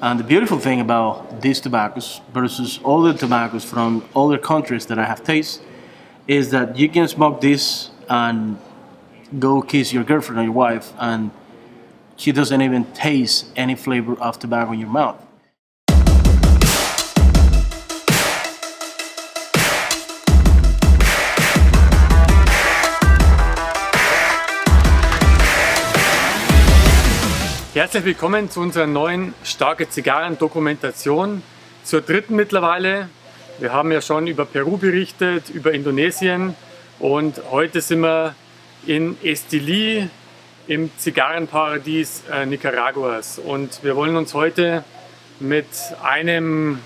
And the beautiful thing about these tobaccos versus other tobaccos from other countries that I have tasted is that you can smoke this and go kiss your girlfriend or your wife and she doesn't even taste any flavor of tobacco in your mouth. Herzlich willkommen zu unserer neuen StarkeZigarren-Dokumentation, zur dritten mittlerweile. Wir haben ja schon über Peru berichtet, über Indonesien und heute sind wir in Estelí im Zigarrenparadies Nicaraguas. Und wir wollen uns heute mit einem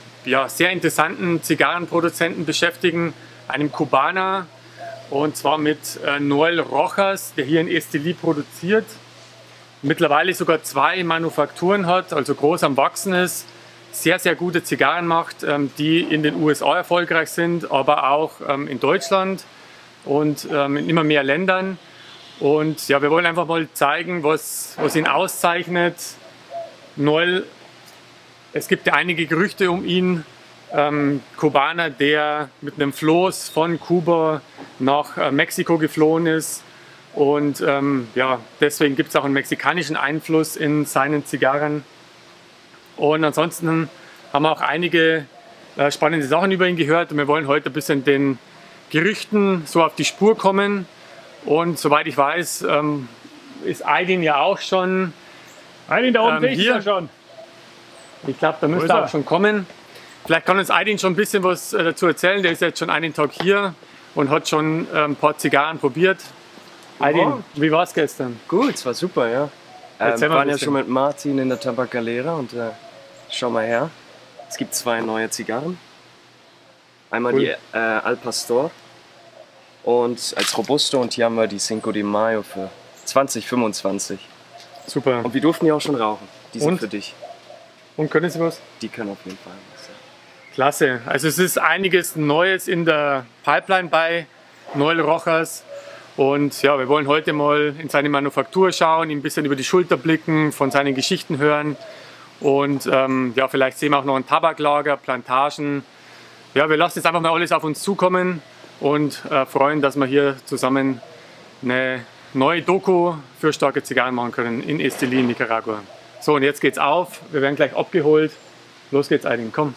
sehr interessanten Zigarrenproduzenten beschäftigen, einem Kubaner, und zwar mit Noël Rojas, der hier in Estelí produziert. Mittlerweile sogar 2 Manufakturen hat, also groß am Wachsen ist, sehr, sehr gute Zigarren macht, die in den USA erfolgreich sind, aber auch in Deutschland und in immer mehr Ländern. Und ja, wir wollen einfach mal zeigen, was ihn auszeichnet. Noël, es gibt ja einige Gerüchte um ihn, Kubaner, der mit einem Floß von Kuba nach Mexiko geflohen ist. Und deswegen gibt es auch einen mexikanischen Einfluss in seinen Zigarren. Und ansonsten haben wir auch einige spannende Sachen über ihn gehört. Und wir wollen heute ein bisschen den Gerüchten so auf die Spur kommen. Und soweit ich weiß, ist Aydin ja auch schon Aydin da oben hier. Ja schon. Ich glaube, da müsste er auch schon kommen. Vielleicht kann uns Aydin schon ein bisschen was dazu erzählen. Der ist jetzt schon einen Tag hier und hat schon ein paar Zigarren probiert. Aydin, wie war es gestern? Gut, es war super, ja. Wir waren ja schon mit Martin in der Tabakkalera und schau mal her. Es gibt 2 neue Zigarren. Einmal die Al Pastor und als Robusto, und hier haben wir die Cinco de Mayo für 2025. Super. Und wir durften die auch schon rauchen. Die sind für dich. Und können Sie was? Die können auf jeden Fall was. Ja. Klasse. Also es ist einiges Neues in der Pipeline bei Noël Rojas. Und ja, wir wollen heute mal in seine Manufaktur schauen, ihm ein bisschen über die Schulter blicken, von seinen Geschichten hören. Und vielleicht sehen wir auch noch ein Tabaklager, Plantagen. Ja, wir lassen jetzt einfach mal alles auf uns zukommen und freuen, dass wir hier zusammen eine neue Doku für StarkeZigarren machen können in Estelí, Nicaragua. So, und jetzt geht's auf. Wir werden gleich abgeholt. Los geht's, Aydin, komm.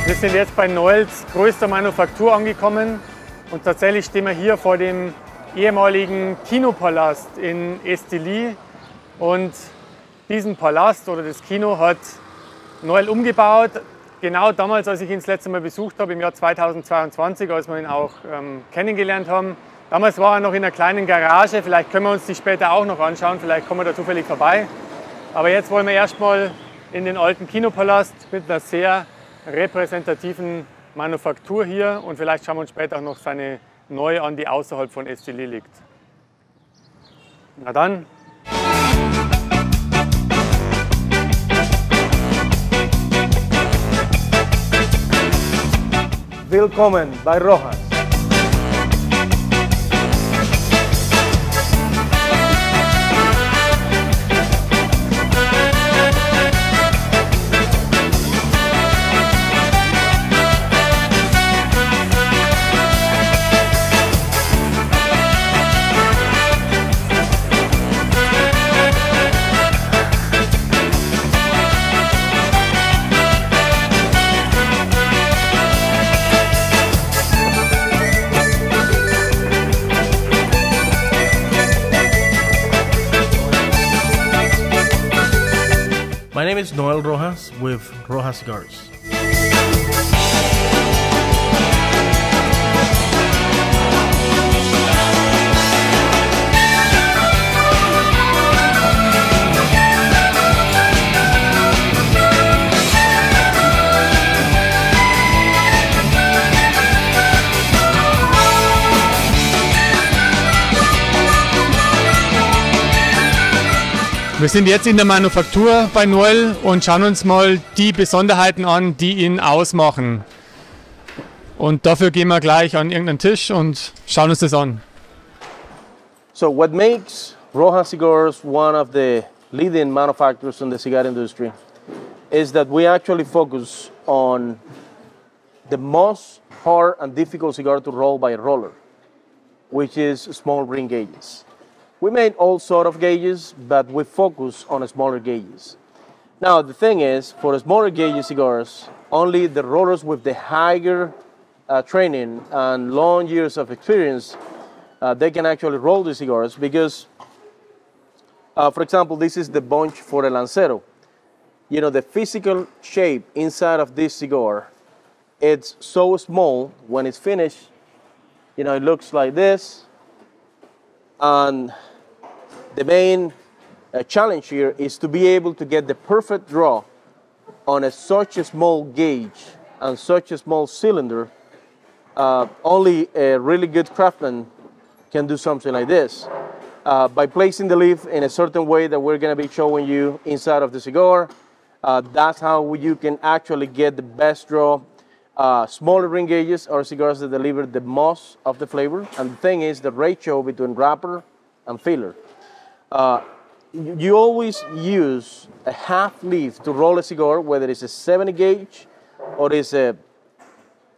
Wir sind jetzt bei Noëls größter Manufaktur angekommen und tatsächlich stehen wir hier vor dem ehemaligen Kinopalast in Estelí. Und diesen Palast oder das Kino hat Noël umgebaut, genau damals, als ich ihn das letzte Mal besucht habe, im Jahr 2022, als wir ihn auch kennengelernt haben. Damals war er noch in einer kleinen Garage, vielleicht können wir uns die später auch noch anschauen, vielleicht kommen wir da zufällig vorbei. Aber jetzt wollen wir erstmal in den alten Kinopalast mit einer sehr repräsentativen Manufaktur hier, und vielleicht schauen wir uns später auch noch seine neue an, die außerhalb von Estelí liegt. Na dann. Willkommen bei Rojas. My name is Noël Rojas with Rojas Cigars. Wir sind jetzt in der Manufaktur bei Noël und schauen uns mal die Besonderheiten an, die ihn ausmachen. Und dafür gehen wir gleich an irgendeinen Tisch und schauen uns das an. So what makes Rojas Cigars one of the leading manufacturers in the cigar industry is that we actually focus on the most hard and difficult cigar to roll by a roller, which is small ring gauges. We made all sort of gauges, but we focus on smaller gauges. Now, the thing is, for smaller gauge cigars, only the rollers with the higher training and long years of experience, they can actually roll the cigars because, for example, this is the bunch for a Lancero. You know, the physical shape inside of this cigar, it's so small when it's finished, you know, it looks like this. And the main challenge here is to be able to get the perfect draw on such a small gauge and such a small cylinder. Only a really good craftsman can do something like this. By placing the leaf in a certain way that we're going to be showing you inside of the cigar, that's how you can actually get the best draw. Smaller ring gauges are cigars that deliver the most of the flavor, and the thing is the ratio between wrapper and filler. You always use a half leaf to roll a cigar, whether it's a 70 gauge or it's a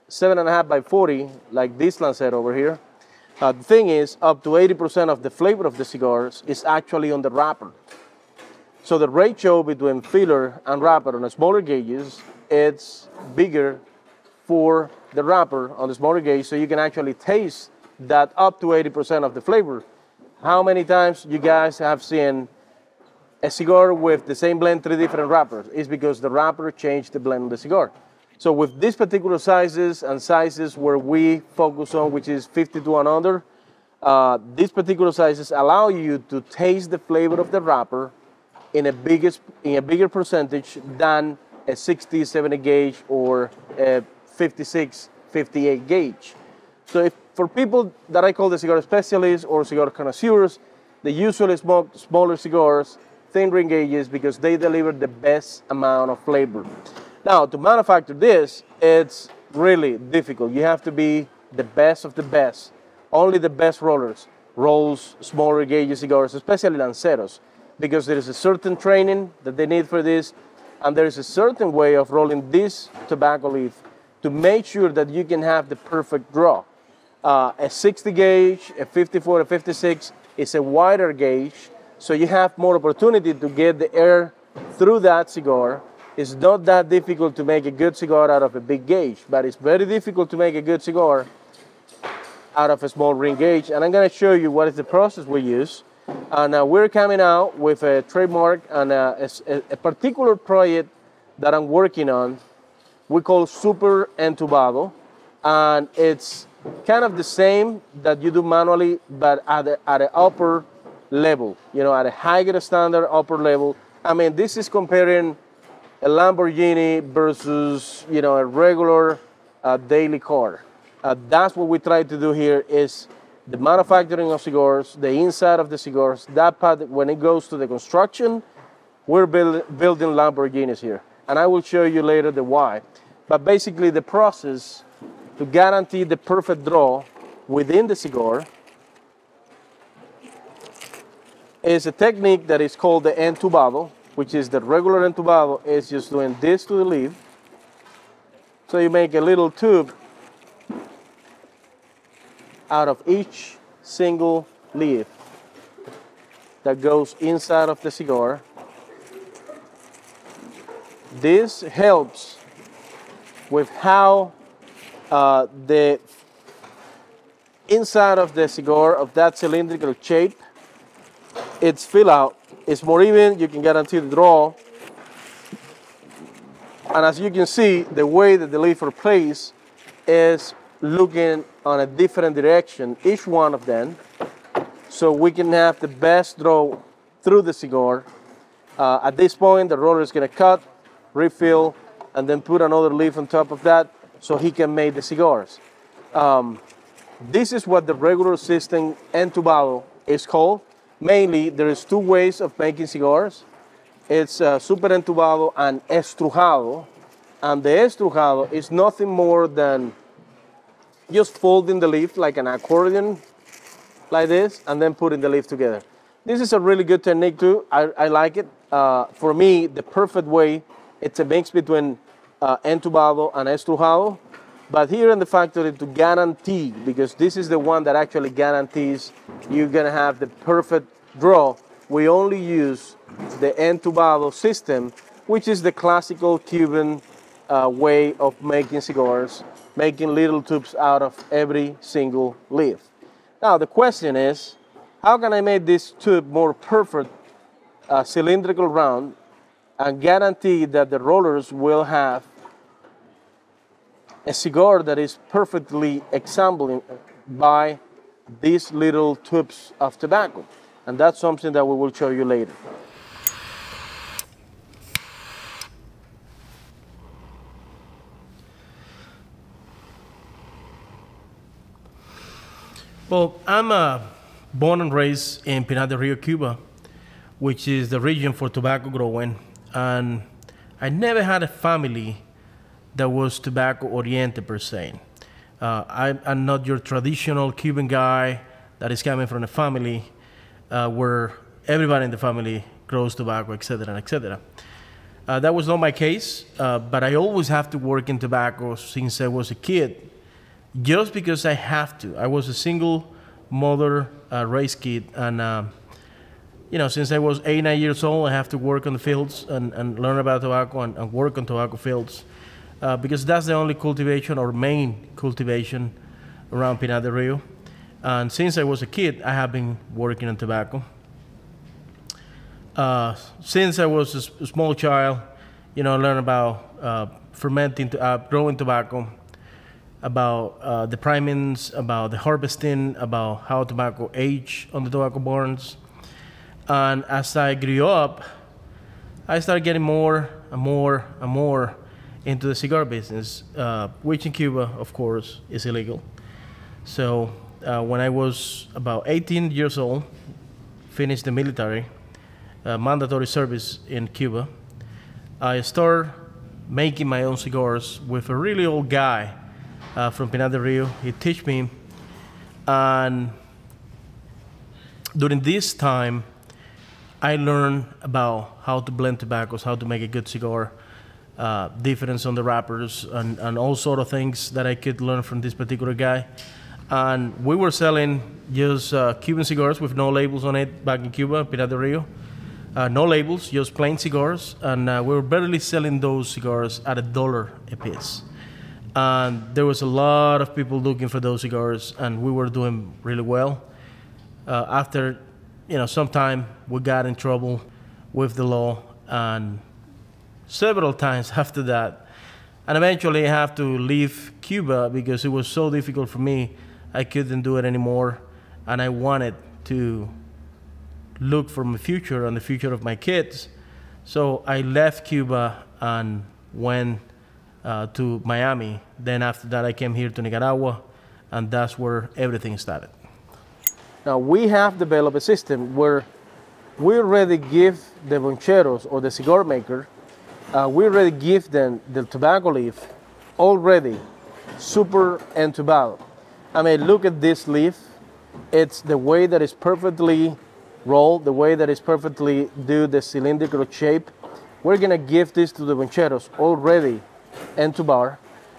7.5 by 40, like this Lancero over here. The thing is, up to 80% of the flavor of the cigars is actually on the wrapper. So the ratio between filler and wrapper on the smaller gauges, it's bigger for the wrapper on the smaller gauge, so you can actually taste that up to 80% of the flavor. How many times you guys have seen a cigar with the same blend, 3 different wrappers? It's because the wrapper changed the blend of the cigar. So with these particular sizes and sizes where we focus on, which is 52 and under, these particular sizes allow you to taste the flavor of the wrapper in a bigger percentage than a 60, 70 gauge or a 56, 58 gauge. So for people that I call the cigar specialists or cigar connoisseurs, they usually smoke smaller cigars, thin ring gauges, because they deliver the best amount of flavor. Now, to manufacture this, it's really difficult. You have to be the best of the best. Only the best rollers rolls smaller gauge cigars, especially Lanceros, because there is a certain training that they need for this, and there is a certain way of rolling this tobacco leaf to make sure that you can have the perfect draw. A 60 gauge, a 54, a 56 is a wider gauge, so you have more opportunity to get the air through that cigar. It's not that difficult to make a good cigar out of a big gauge, but it's very difficult to make a good cigar out of a small ring gauge. And I'm going to show you what is the process we use. And we're coming out with a trademark and a particular project that I'm working on. We call Super Entubado, and it's kind of the same that you do manually, but at an upper level, you know, at a higher standard upper level. I mean, this is comparing a Lamborghini versus, you know, a regular daily car. That's what we try to do here, is the manufacturing of cigars, the inside of the cigars, that part, when it goes to the construction, we're building Lamborghinis here. And I will show you later the why. But basically the process to guarantee the perfect draw within the cigar is a technique that is called the entubado, which is the regular entubado is just doing this to the leaf. So you make a little tube out of each single leaf that goes inside of the cigar. This helps with how the inside of the cigar, of that cylindrical shape, it's fill out. It's more even, you can guarantee the draw, And as you can see, the way that the leaf are placed is looking on a different direction, each one of them, so we can have the best draw through the cigar. At this point, the roller is going to cut, refill, and then put another leaf on top of that so he can make the cigars. This is what the regular system entubado is called. Mainly, there is two ways of making cigars. It's super entubado and estrujado. And the estrujado is nothing more than just folding the leaf like an accordion, like this, and then putting the leaf together. This is a really good technique too. I like it. For me, the perfect way, it's a mix between entubado and estrujado. But here in the factory, to guarantee, because this is the one that actually guarantees you're gonna have the perfect draw, we only use the entubado system, which is the classical Cuban way of making cigars, making little tubes out of every single leaf. Now the question is, how can I make this tube more perfect, cylindrical round, and guarantee that the rollers will have a cigar that is perfectly exampled by these little tubes of tobacco? And that's something that we will show you later. Well, I'm born and raised in Pinar del Rio, Cuba, which is the region for tobacco growing. And I never had a family that was tobacco oriented per se. I'm not your traditional Cuban guy that is coming from a family where everybody in the family grows tobacco, etc., etc. That was not my case, but I always have to work in tobacco since I was a kid, just because I have to. I was a single mother raised kid, and you know, since I was 8, 9 years old, I have to work on the fields and learn about tobacco and work on tobacco fields, because that's the only cultivation or main cultivation around Pinar del Rio. And since I was a kid, I have been working on tobacco. Since I was a small child, you know, I learned about fermenting, growing tobacco, about the primings, about the harvesting, about how tobacco age on the tobacco barns. And as I grew up, I started getting more and more and more into the cigar business, which in Cuba, of course, is illegal. So when I was about 18 years old, finished the military, mandatory service in Cuba, I started making my own cigars with a really old guy from Pinar del Rio. He taught me, and during this time, I learned about how to blend tobaccos, how to make a good cigar, difference on the wrappers, and all sort of things that I could learn from this particular guy. And we were selling just Cuban cigars with no labels on it back in Cuba, Pinar del Rio. No labels, just plain cigars, and we were barely selling those cigars at $1 a piece. And there was a lot of people looking for those cigars, and we were doing really well. After, you know, some time, we got in trouble with the law, and several times after that, and eventually I have to leave Cuba because it was so difficult for me. I couldn't do it anymore, and I wanted to look for my future and the future of my kids. So I left Cuba and went to Miami. Then after that, I came here to Nicaragua, and that's where everything started. Now, we have developed a system where we already give the boncheros or the cigar maker, we already give them the tobacco leaf already super entubado. I mean, look at this leaf. It's the way that it's perfectly rolled, the way that it's perfectly do the cylindrical shape. We're gonna give this to the boncheros already entubar,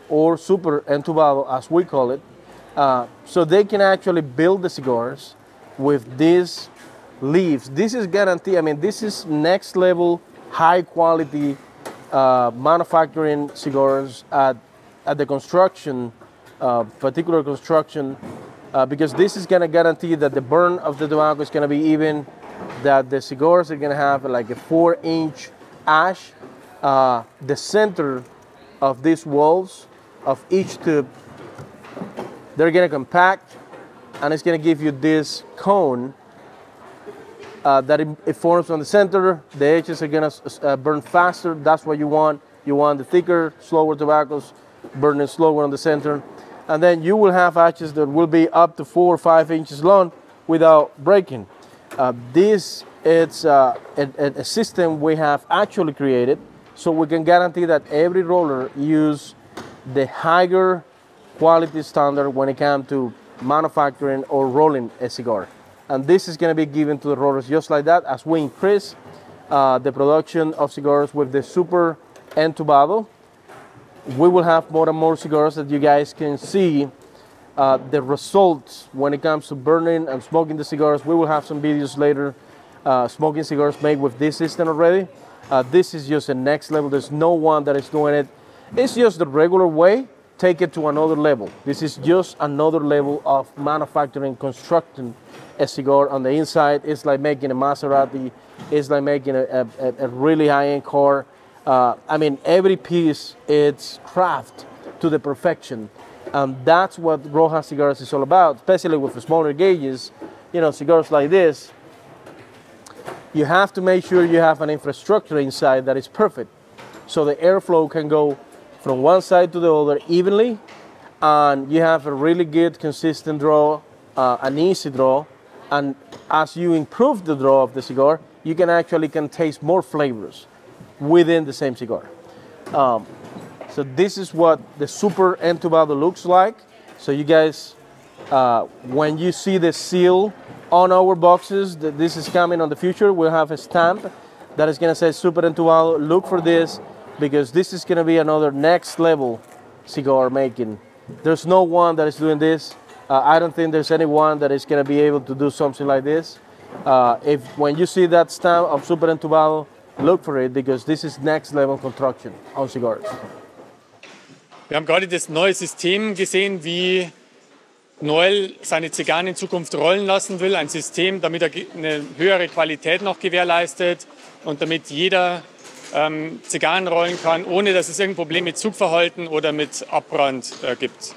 or super entubado as we call it, so they can actually build the cigars with these leaves. This is guaranteed. I mean, this is next level, high quality manufacturing cigars at the construction, particular construction, because this is gonna guarantee that the burn of the tobacco is gonna be even, that the cigars are gonna have like a 4-inch ash the center of these walls of each tube, they're gonna compact, and it's gonna give you this cone that it forms on the center. The edges are gonna burn faster. That's what you want. You want the thicker, slower tobaccos burning slower on the center. And then you will have ashes that will be up to 4 or 5 inches long without breaking. This is a system we have actually created, so we can guarantee that every roller use the higher quality standard when it comes to manufacturing or rolling a cigar. And this is going to be given to the rollers just like that as we increase the production of cigars with the super entubado. We will have more and more cigars that you guys can see the results when it comes to burning and smoking the cigars. We will have some videos later smoking cigars made with this system already. This is just the next level. There's no one that is doing it. It's just the regular way. Take it to another level. This is just another level of manufacturing, constructing a cigar on the inside. It's like making a Maserati. It's like making a really high-end car. I mean, every piece, it's craft to the perfection. And that's what Rojas cigars is all about, especially with the smaller gauges. You know, cigars like this, you have to make sure you have an infrastructure inside that is perfect. So the airflow can go from one side to the other evenly, and you have a really good, consistent draw, an easy draw. And as you improve the draw of the cigar, you can actually taste more flavors within the same cigar. So this is what the super entubado looks like. So you guys, when you see the seal on our boxes that this is coming on the future, we'll have a stamp that is gonna say super entubado. Look for this, because this is gonna be another next level cigar making. There's no one that is doing this. I don't think there's anyone that is gonna be able to do something like this. When you see that stamp of super entubado, look for it, because this is next level construction on cigars. Wir haben gerade das neue System gesehen, wie Noël seine Zigarren in Zukunft rollen lassen will. Ein System, damit er eine höhere Qualität noch gewährleistet und damit jeder Zigarren rollen kann, ohne dass es irgendein Problem mit Zugverhalten oder mit Abbrand gibt.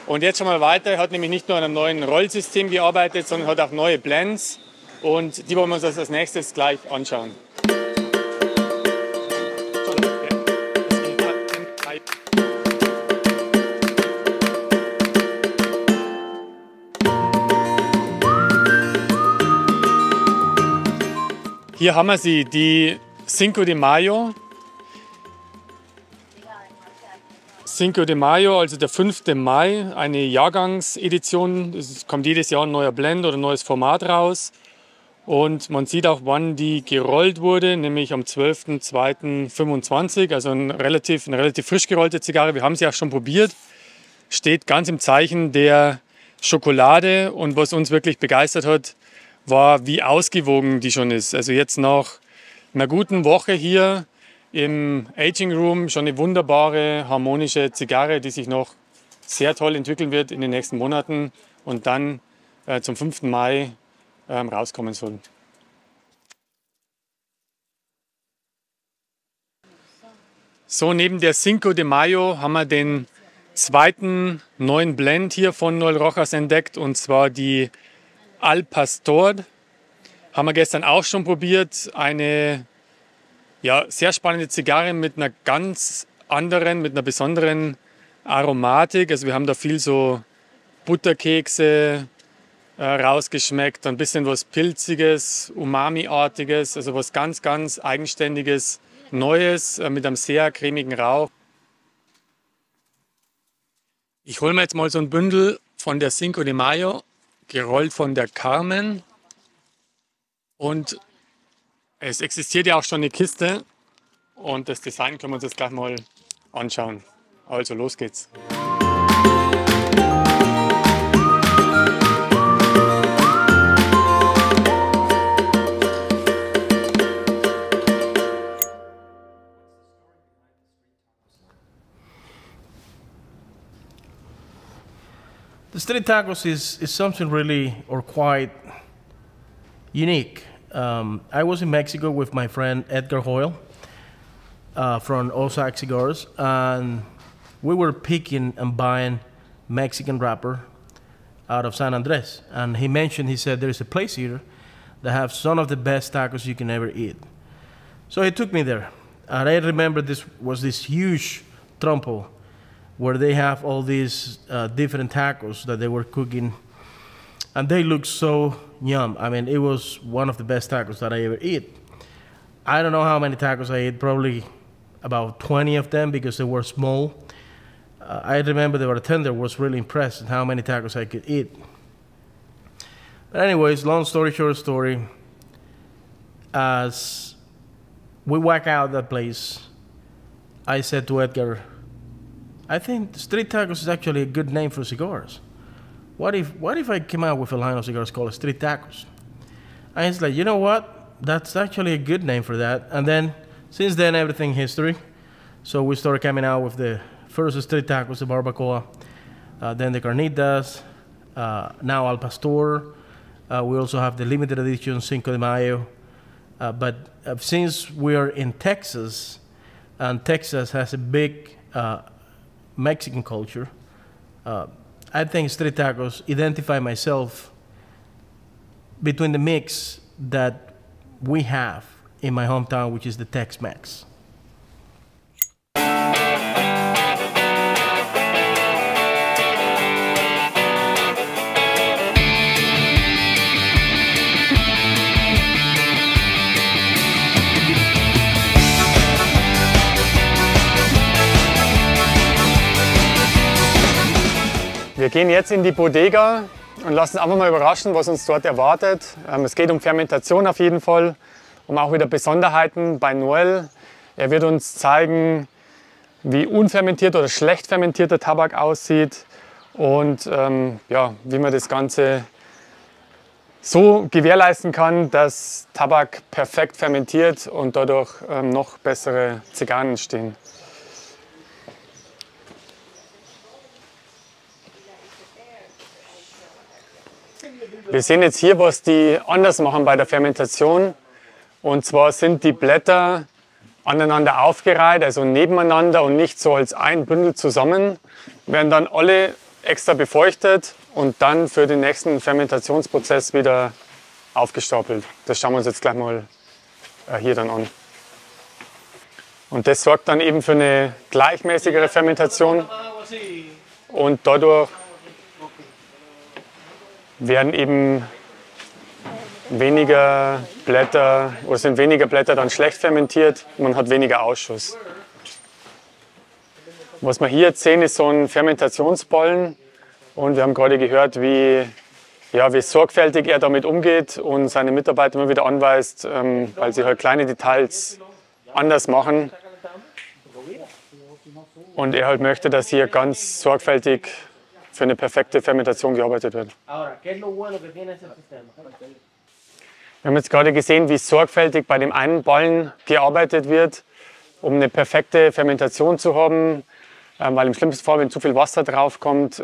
Und jetzt schon mal weiter. Er hat nämlich nicht nur an einem neuen Rollsystem gearbeitet, sondern hat auch neue Blends. Und die wollen wir uns als nächstes gleich anschauen. Hier haben wir sie, die Cinco de Mayo. Cinco de Mayo, also der 5. Mai, eine Jahrgangsedition. Es kommt jedes Jahr ein neuer Blend oder ein neues Format raus. Und man sieht auch, wann die gerollt wurde, nämlich am 12.02.25, also eine relativ frisch gerollte Zigarre. Wir haben sie auch schon probiert. Steht ganz im Zeichen der Schokolade, und was uns wirklich begeistert hat, war, wie ausgewogen die schon ist. Also jetzt nach einer guten Woche hier im Aging Room schon eine wunderbare, harmonische Zigarre, die sich noch sehr toll entwickeln wird in den nächsten Monaten und dann zum 5. Mai rauskommen soll. So, neben der Cinco de Mayo haben wir den zweiten neuen Blend hier von Noël Rojas entdeckt, und zwar die Al Pastor. Haben wir gestern auch schon probiert. Eine sehr spannende Zigarre mit einer ganz anderen, mit einer besonderen Aromatik. Also wir haben da viel so Butterkekse rausgeschmeckt, ein bisschen was Pilziges, Umami-artiges, also was ganz, ganz Eigenständiges, Neues mit einem sehr cremigen Rauch. Ich hole mir jetzt mal so ein Bündel von der Cinco de Mayo, gerollt von der Carmen, und es existiert ja auch schon eine Kiste, und das Design können wir uns jetzt gleich mal anschauen. Also los geht's. The street tacos is something really, or quite unique. I was in Mexico with my friend Edgar Hoyle, from Osaka Cigars, and we were picking and buying Mexican wrapper out of San Andres. And he said, there's a place here that have some of the best tacos you can ever eat. So he took me there. And I remember this was this huge trompo where they have all these different tacos that they were cooking. And they looked so yum. I mean, it was one of the best tacos that I ever eat. I don't know how many tacos I ate, probably about 20 of them because they were small. I remember the bartender was really impressed at how many tacos I could eat. But anyways, long story, short story, as we walk out that place, I said to Edgar, I think street tacos is actually a good name for cigars. What if I came out with a line of cigars called street tacos? And he's like, you know what? That's actually a good name for that. And then, since then, everything history. So we started coming out with the first street tacos, the barbacoa, then the carnitas, now al pastor. We also have the limited edition Cinco de Mayo. But since we are in Texas, and Texas has a big Mexican culture, I think street tacos identify myself between the mix that we have in my hometown, which is the Tex-Mex. Wir gehen jetzt in die Bodega und lassen uns einfach mal überraschen, was uns dort erwartet. Es geht um Fermentation auf jeden Fall, um auch wieder Besonderheiten bei Noël. Er wird uns zeigen, wie unfermentiert oder schlecht fermentierter Tabak aussieht und ja, wie man das Ganze so gewährleisten kann, dass Tabak perfekt fermentiert und dadurch noch bessere Zigarren entstehen. Wir sehen jetzt hier, was die anders machen bei der Fermentation. Und zwar sind die Blätter aneinander aufgereiht, also nebeneinander und nicht so als ein Bündel zusammen. Werden dann alle extra befeuchtet und dann für den nächsten Fermentationsprozess wieder aufgestapelt. Das schauen wir uns jetzt gleich mal hier dann an. Und das sorgt dann eben für eine gleichmäßigere Fermentation und dadurch werden eben weniger Blätter oder sind weniger Blätter dann schlecht fermentiert, man hat weniger Ausschuss. Was wir hier jetzt sehen, ist so ein Fermentationsballen und wir haben gerade gehört, wie sorgfältig er damit umgeht und seine Mitarbeiter immer wieder anweist, weil sie halt kleine Details anders machen und er halt möchte, dass hier ganz sorgfältig für eine perfekte Fermentation gearbeitet wird. Wir haben jetzt gerade gesehen, wie sorgfältig bei dem einen Ballen gearbeitet wird, um eine perfekte Fermentation zu haben, weil im schlimmsten Fall, wenn zu viel Wasser draufkommt,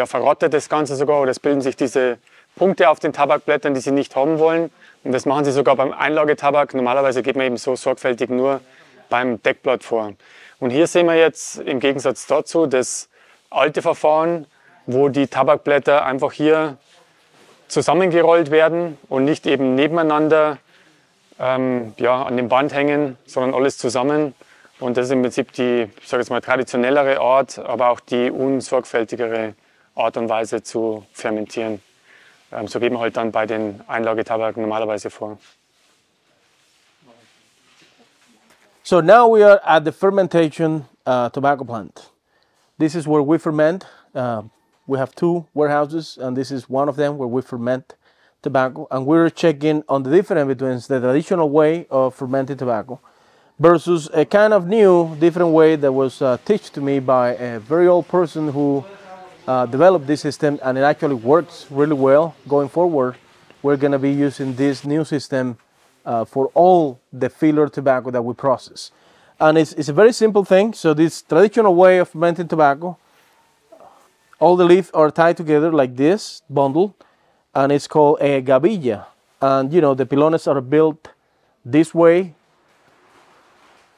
verrottet das Ganze sogar oder es bilden sich diese Punkte auf den Tabakblättern, die sie nicht haben wollen. Und das machen sie sogar beim Einlagetabak. Normalerweise geht man eben so sorgfältig nur beim Deckblatt vor. Und hier sehen wir jetzt im Gegensatz dazu das alte Verfahren, wo die Tabakblätter einfach hier zusammengerollt werden und nicht eben nebeneinander an dem Band hängen, sondern alles zusammen. Und das ist im Prinzip die, ich sage jetzt mal, traditionellere Art, aber auch die unsorgfältigere Art und Weise zu fermentieren. So gehen wir halt dann bei den Einlagetabaken normalerweise vor. So now we are at the fermentation tobacco plant. This is where we ferment. We have two warehouses, and this is one of them where we ferment tobacco. And we're checking on the difference between the traditional way of fermenting tobacco versus a kind of new, different way that was taught to me by a very old person who developed this system, and it actually works really well. Going forward, we're going to be using this new system for all the filler tobacco that we process. And it's a very simple thing. So this traditional way of fermenting tobacco, all the leaves are tied together like this, bundle, and it's called a gavilla. And you know, the pilones are built this way.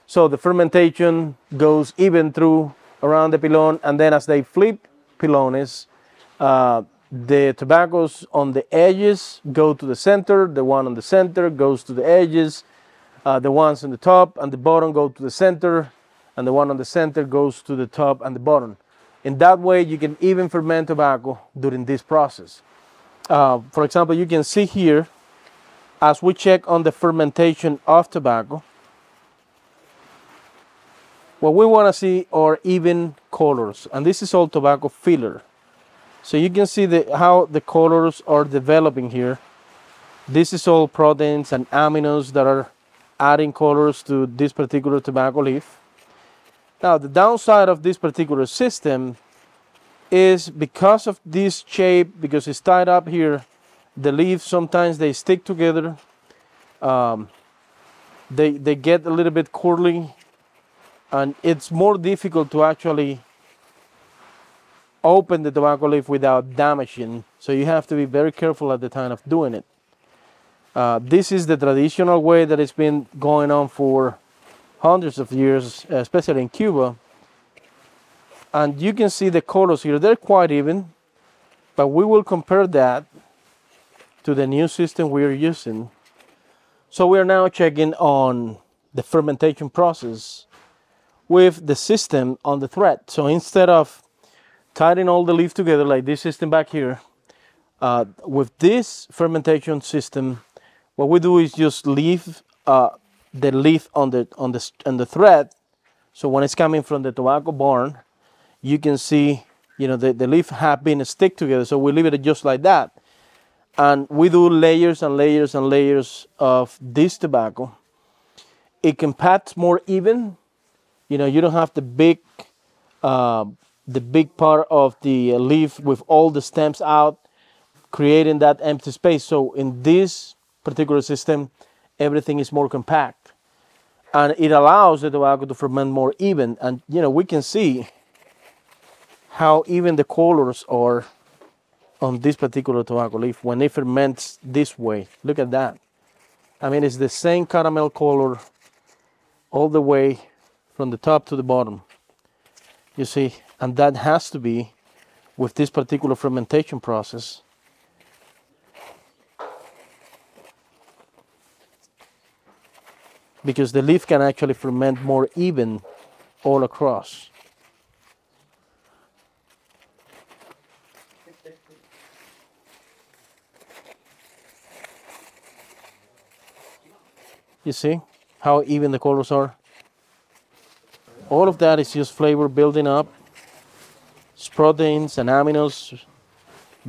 So the fermentation goes even through around the pilon, and then as they flip pilones, the tobaccos on the edges go to the center, the one on the center goes to the edges, the ones on the top and the bottom go to the center, and the one on the center goes to the top and the bottom. In that way, you can even ferment tobacco during this process. For example, you can see here, as we check on the fermentation of tobacco, what we want to see are even colors, and this is all tobacco filler. So you can see how the colors are developing here. This is all proteins and aminos that are adding colors to this particular tobacco leaf. Now, the downside of this particular system is because of this shape, because it's tied up here, the leaves sometimes they stick together. They get a little bit curly, and it's more difficult to actually open the tobacco leaf without damaging. So you have to be very careful at the time of doing it. This is the traditional way that it's been going on for hundreds of years, especially in Cuba. And you can see the colors here, they're quite even, but we will compare that to the new system we are using. So we are now checking on the fermentation process with the system on the thread. So instead of tying all the leaf together like this system back here, with this fermentation system, what we do is just leave the leaf on the thread. So when it's coming from the tobacco barn, you can see, you know, the leaf have been stick together. So we leave it just like that, and we do layers and layers and layers of this tobacco. It compacts more even. You know, you don't have the big part of the leaf with all the stems out, creating that empty space. So in this particular system, everything is more compact, and it allows the tobacco to ferment more even. And you know, we can see how even the colors are on this particular tobacco leaf when it ferments this way. Look at that. I mean, it's the same caramel color all the way from the top to the bottom, you see. And that has to be with this particular fermentation process. Because the leaf can actually ferment more even all across. You see how even the colors are? All of that is just flavor building up. It's proteins and aminos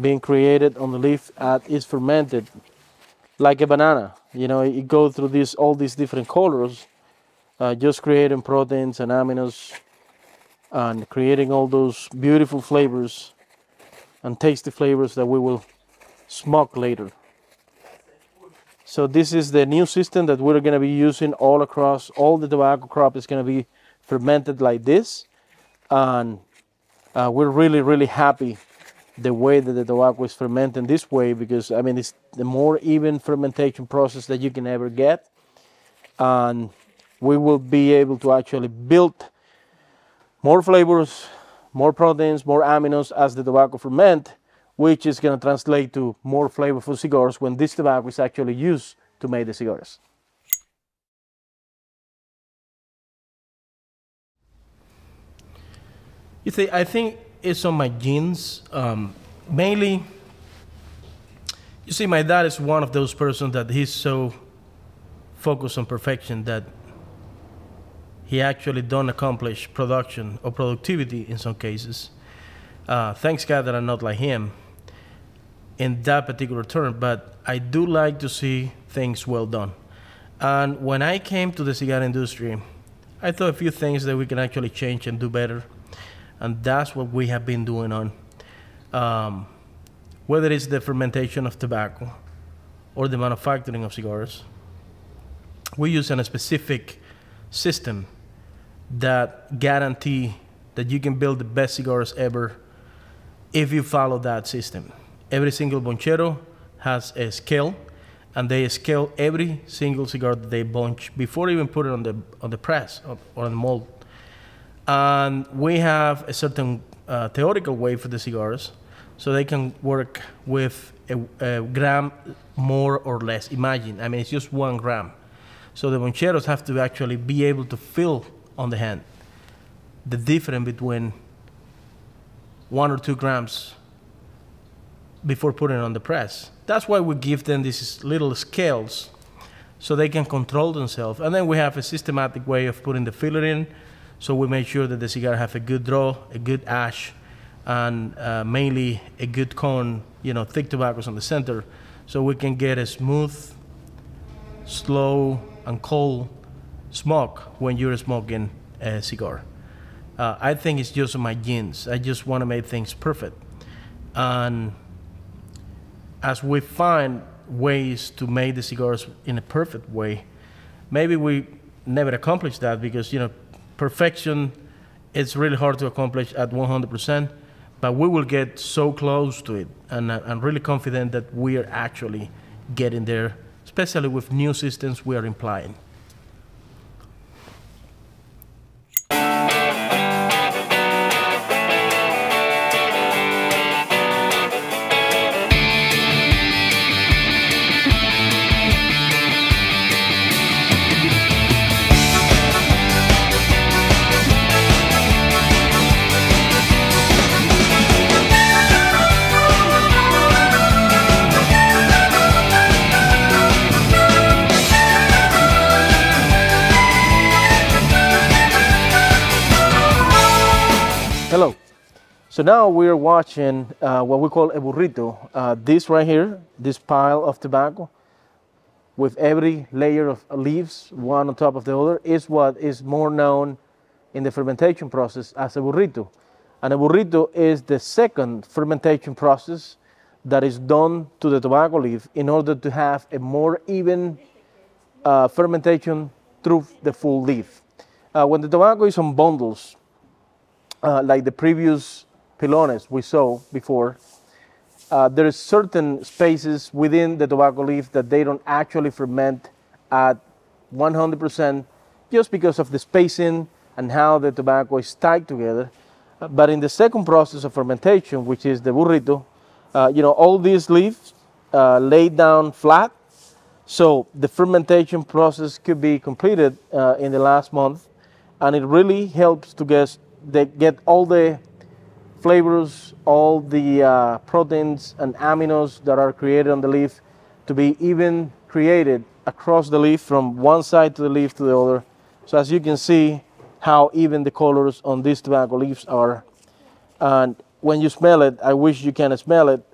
being created on the leaf as it's fermented, like a banana. You know, it goes through all these different colors, just creating proteins and aminos and creating all those beautiful flavors and tasty flavors that we will smoke later. So this is the new system that we're going to be using all across. All the tobacco crop is going to be fermented like this, and we're really happy the way that the tobacco is fermented this way, because I mean, it's the more even fermentation process that you can ever get, and we will be able to actually build more flavors, more proteins, more aminos as the tobacco ferment, which is going to translate to more flavorful cigars when this tobacco is actually used to make the cigars. You see, I think it's on my genes. Mainly, you see, my dad is one of those persons that he's so focused on perfection that he actually don't accomplish production or productivity in some cases. Thanks God that I'm not like him in that particular term, but I do like to see things well done. And when I came to the cigar industry, I thought a few things that we can actually change and do better. And that's what we have been doing on. Whether it's the fermentation of tobacco or the manufacturing of cigars, we use a specific system that guarantee that you can build the best cigars ever if you follow that system. Every single bonchero has a scale, and they scale every single cigar that they bunch before even put it on the press or on the mold. And we have a certain theoretical way for the cigars, so they can work with a gram more or less. Imagine, I mean, it's just 1 gram. So the boncheros have to actually be able to feel on the hand the difference between 1 or 2 grams before putting it on the press. That's why we give them these little scales so they can control themselves. And then we have a systematic way of putting the filler in, so we make sure that the cigar have a good draw, a good ash, and mainly a good cone, you know, thick tobaccos on the center, so we can get a smooth, slow, and cold smoke when you're smoking a cigar. I think it's just my genes. I just want to make things perfect. And as we find ways to make the cigars in a perfect way, maybe we never accomplish that because, you know, perfection, it's really hard to accomplish at 100%, but we will get so close to it. And I'm really confident that we are actually getting there, especially with new systems we are implying. Hello. So now we're watching what we call a burrito. This right here, this pile of tobacco with every layer of leaves, one on top of the other, is what is more known in the fermentation process as a burrito. And a burrito is the second fermentation process that is done to the tobacco leaf in order to have a more even fermentation through the full leaf. When the tobacco is on bundles, like the previous pilones we saw before, there is certain spaces within the tobacco leaf that they don't actually ferment at 100% just because of the spacing and how the tobacco is tied together. But in the second process of fermentation, which is the burrito, you know, all these leaves laid down flat, so the fermentation process could be completed in the last month, and it really helps to get all the flavors, all the proteins and aminos that are created on the leaf to be even created across the leaf from one side to the leaf to the other. So as you can see how even the colors on these tobacco leaves are. And when you smell it, I wish you can smell it,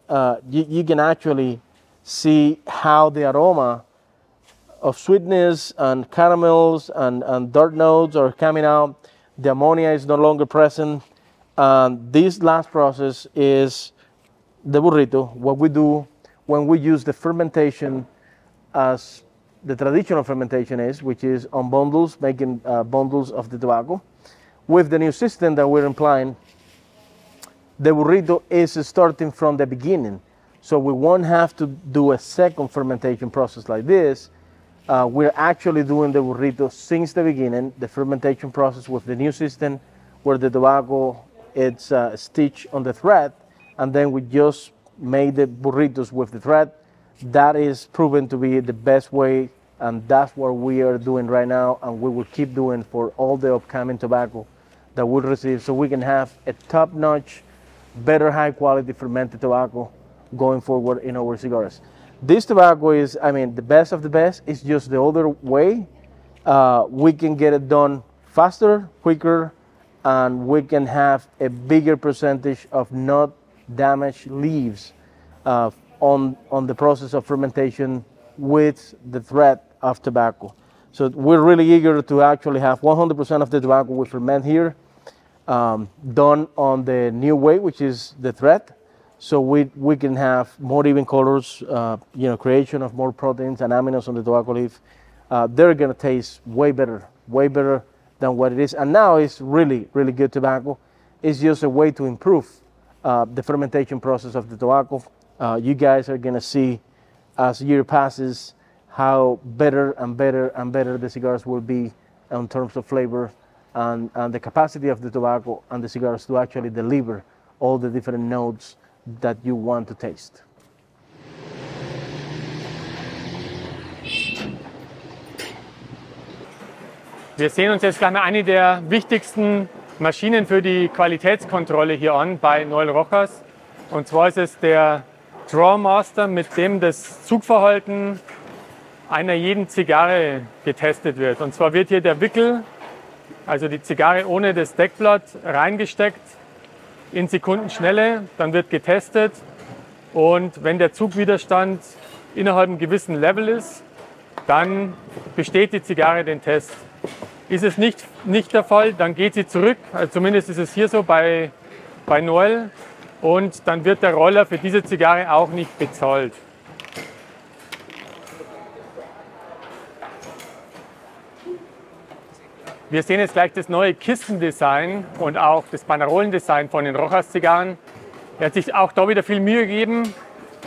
you can actually see how the aroma of sweetness and caramels and dark notes are coming out. The ammonia is no longer present. And this last process is the burrito, what we do when we use the fermentation as the traditional fermentation is, which is on bundles, making bundles of the tobacco. With the new system that we're implying, the burrito is starting from the beginning. So we won't have to do a second fermentation process like this. We're actually doing the burrito since the beginning, the fermentation process with the new system where the tobacco it's stitched on the thread, and then we just made the burritos with the thread. That is proven to be the best way, and that's what we are doing right now, and we will keep doing for all the upcoming tobacco that we'll receive, so we can have a top-notch, better high-quality fermented tobacco going forward in our cigars. This tobacco is, I mean, the best of the best. It's just the other way. We can get it done faster, quicker, and we can have a bigger percentage of not damaged leaves on the process of fermentation with the thread of tobacco. So we're really eager to actually have 100% of the tobacco we ferment here done on the new way, which is the thread. So we can have more even colors, you know, creation of more proteins and aminos on the tobacco leaf. They're gonna taste way better than what it is. And now it's really, really good tobacco. It's just a way to improve the fermentation process of the tobacco. You guys are gonna see as year passes, how better and better and better the cigars will be in terms of flavor and the capacity of the tobacco and the cigars to actually deliver all the different notes that you want to taste. Wir sehen uns jetzt gleich mal eine der wichtigsten Maschinen für die Qualitätskontrolle hier an bei Noël Rojas. Und zwar ist es der Draw Master, mit dem das Zugverhalten einer jeden Zigarre getestet wird. Und zwar wird hier der Wickel, also die Zigarre ohne das Deckblatt, reingesteckt in Sekundenschnelle. Dann wird getestet und wenn der Zugwiderstand innerhalb einem gewissen Level ist, dann besteht die Zigarre den Test. Ist es nicht der Fall, dann geht sie zurück, also zumindest ist es hier so bei Noël, und dann wird der Roller für diese Zigarre auch nicht bezahlt. Wir sehen jetzt gleich das neue Kistendesign und auch das Banderolendesign von den Rojas-Zigarren. Er hat sich auch da wieder viel Mühe gegeben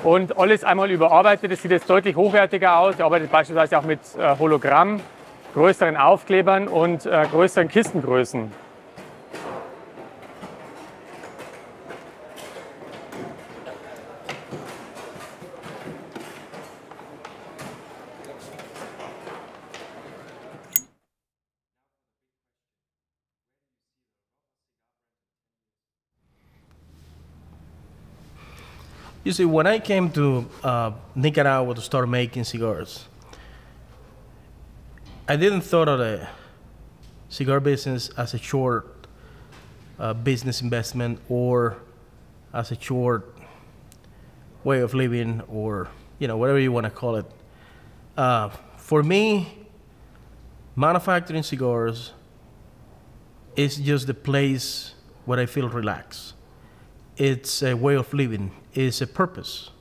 und alles einmal überarbeitet. Es sieht jetzt deutlich hochwertiger aus. Er arbeitet beispielsweise auch mit Hologramm, größeren Aufklebern und größeren Kistengrößen. You see, when I came to Nicaragua to start making cigars, I didn't thought of the cigar business as a short business investment or as a short way of living, or whatever you want to call it. For me, manufacturing cigars is just the place where I feel relaxed. It's a way of living. It's a purpose.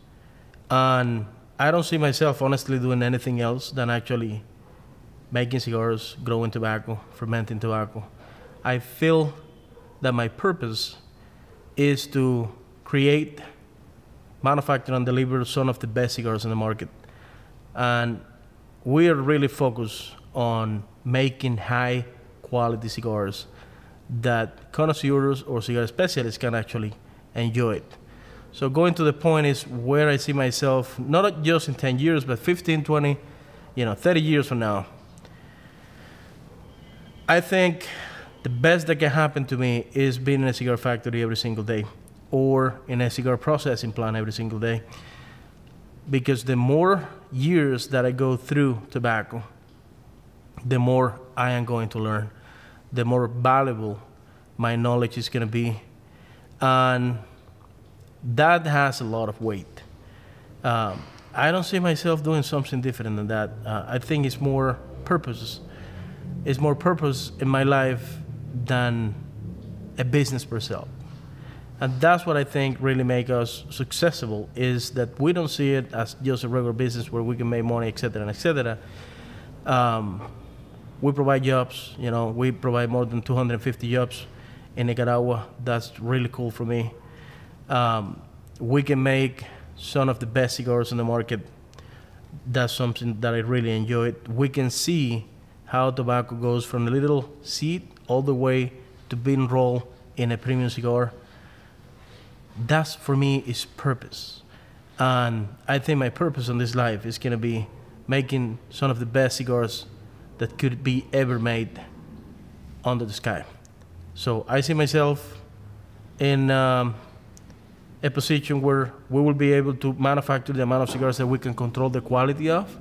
And I don't see myself honestly doing anything else than actually making cigars, growing tobacco, fermenting tobacco. I feel that my purpose is to create, manufacture, and deliver some of the best cigars in the market. And we are really focused on making high quality cigars that connoisseurs or cigar specialists can actually enjoy it. So going to the point is where I see myself, not just in 10 years, but 15, 20, 30 years from now. I think the best that can happen to me is being in a cigar factory every single day or in a cigar processing plant every single day. Because the more years that I go through tobacco, the more I am going to learn, the more valuable my knowledge is going to be. And that has a lot of weight. I don't see myself doing something different than that. I think it's more purpose. It's more purpose in my life than a business per se. And that's what I think really makes us successful, is that we don't see it as just a regular business where we can make money, et cetera, et cetera. We provide jobs, we provide more than 250 jobs in Nicaragua. That's really cool for me. We can make some of the best cigars in the market. That's something that I really enjoy. We can see how tobacco goes from a little seed all the way to being rolled in a premium cigar. That's, for me, is purpose. And I think my purpose in this life is going to be making some of the best cigars that could be ever made under the sky. So I see myself in a position where we will be able to manufacture the amount of cigars that we can control the quality of,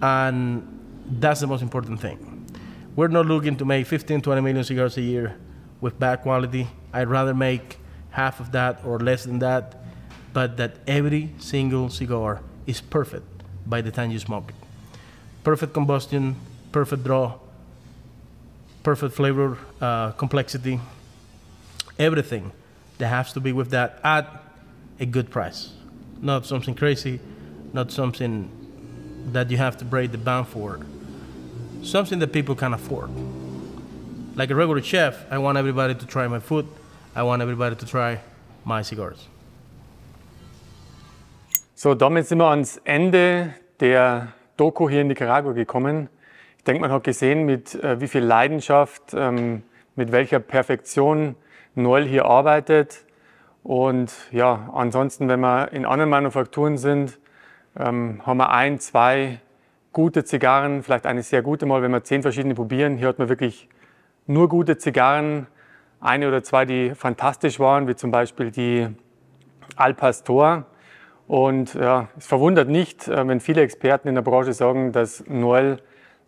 and that's the most important thing. We're not looking to make 15, 20 million cigars a year with bad quality. I'd rather make half of that or less than that, but that every single cigar is perfect by the time you smoke it. Perfect combustion, perfect draw, perfect flavor, complexity, everything that has to be with that at a good price. Not something crazy, not something that you have to break the bank for. Something that people can afford. Like a regular chef, I want everybody to try my food. I want everybody to try my cigars. So, damit sind wir ans Ende der Doku hier in Nicaragua gekommen. Ich denke, man hat gesehen, mit wie viel Leidenschaft, mit welcher Perfektion Noël hier arbeitet. Und ja, ansonsten, wenn wir in anderen Manufakturen sind, haben wir 1, 2 gute Zigarren, vielleicht eine sehr gute mal, wenn wir 10 verschiedene probieren. Hier hat man wirklich nur gute Zigarren, 1 oder 2, die fantastisch waren, wie zum Beispiel die Al Pastor. Und ja, es verwundert nicht, wenn viele Experten in der Branche sagen, dass Noël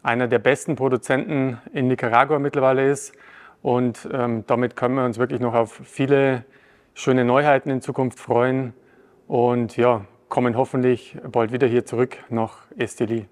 einer der besten Produzenten in Nicaragua mittlerweile ist. Und damit können wir uns wirklich noch auf viele schöne Neuheiten in Zukunft freuen. Und ja, kommen hoffentlich bald wieder hier zurück nach Estelí.